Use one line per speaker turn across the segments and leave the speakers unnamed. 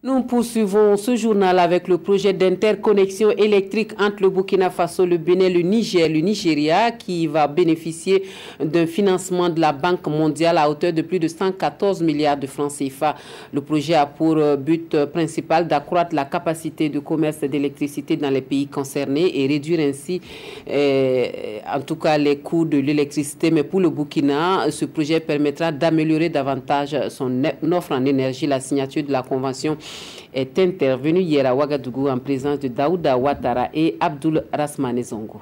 Nous poursuivons ce journal avec le projet d'interconnexion électrique entre le Burkina Faso, le Bénin, le Niger, le Nigeria qui va bénéficier d'un financement de la Banque mondiale à hauteur de plus de 114 milliards de francs CFA. Le projet a pour but principal d'accroître la capacité de commerce d'électricité dans les pays concernés et réduire ainsi en tout cas les coûts de l'électricité. Mais pour le Burkina, ce projet permettra d'améliorer davantage son offre en énergie. La signature de la convention est intervenu hier à Ouagadougou en présence de Daouda Ouattara et Abdoul Rasmane Zongo.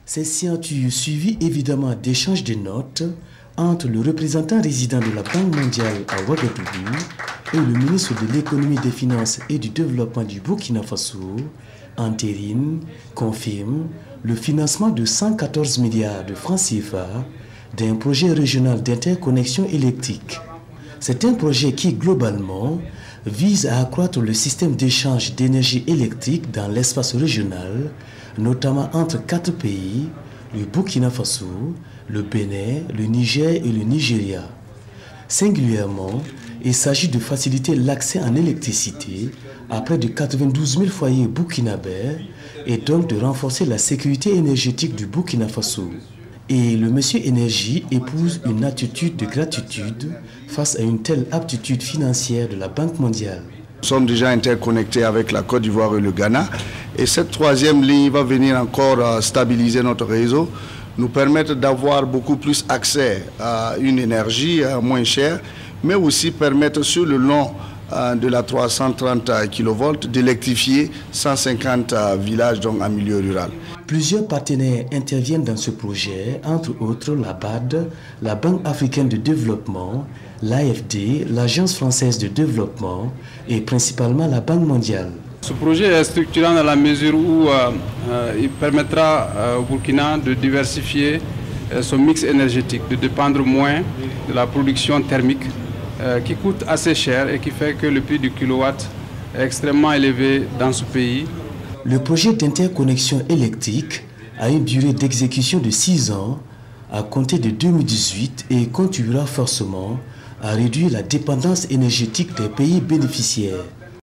Ces signatures suivies évidemment d'échanges de notes entre le représentant résident de la Banque mondiale à Ouagadougou et le ministre de l'économie, des finances et du développement du Burkina Faso, entérine, confirme le financement de 114 milliards de francs CFA d'un projet régional d'interconnexion électrique. C'est un projet qui, globalement, vise à accroître le système d'échange d'énergie électrique dans l'espace régional, notamment entre 4 pays, le Burkina Faso, le Bénin, le Niger et le Nigeria. Singulièrement, il s'agit de faciliter l'accès en électricité à près de 92 000 foyers burkinabés et donc de renforcer la sécurité énergétique du Burkina Faso. Et le monsieur Énergie épouse une attitude de gratitude face à une telle aptitude financière de la Banque mondiale.
Nous sommes déjà interconnectés avec la Côte d'Ivoire et le Ghana. Et cette troisième ligne va venir encore stabiliser notre réseau, nous permettre d'avoir beaucoup plus accès à une énergie moins chère, mais aussi permettre sur le long de la 330 kV d'électrifier 150 villages donc en milieu rural.
Plusieurs partenaires interviennent dans ce projet, entre autres la BAD, la Banque africaine de développement, l'AFD, l'Agence française de développement et principalement la Banque mondiale.
Ce projet est structurant dans la mesure où il permettra au Burkina de diversifier son mix énergétique, de dépendre moins de la production thermique qui coûte assez cher et qui fait que le prix du kilowatt est extrêmement élevé dans ce pays.
Le projet d'interconnexion électrique a une durée d'exécution de 6 ans à compter de 2018 et contribuera forcément à réduire la dépendance énergétique des pays bénéficiaires.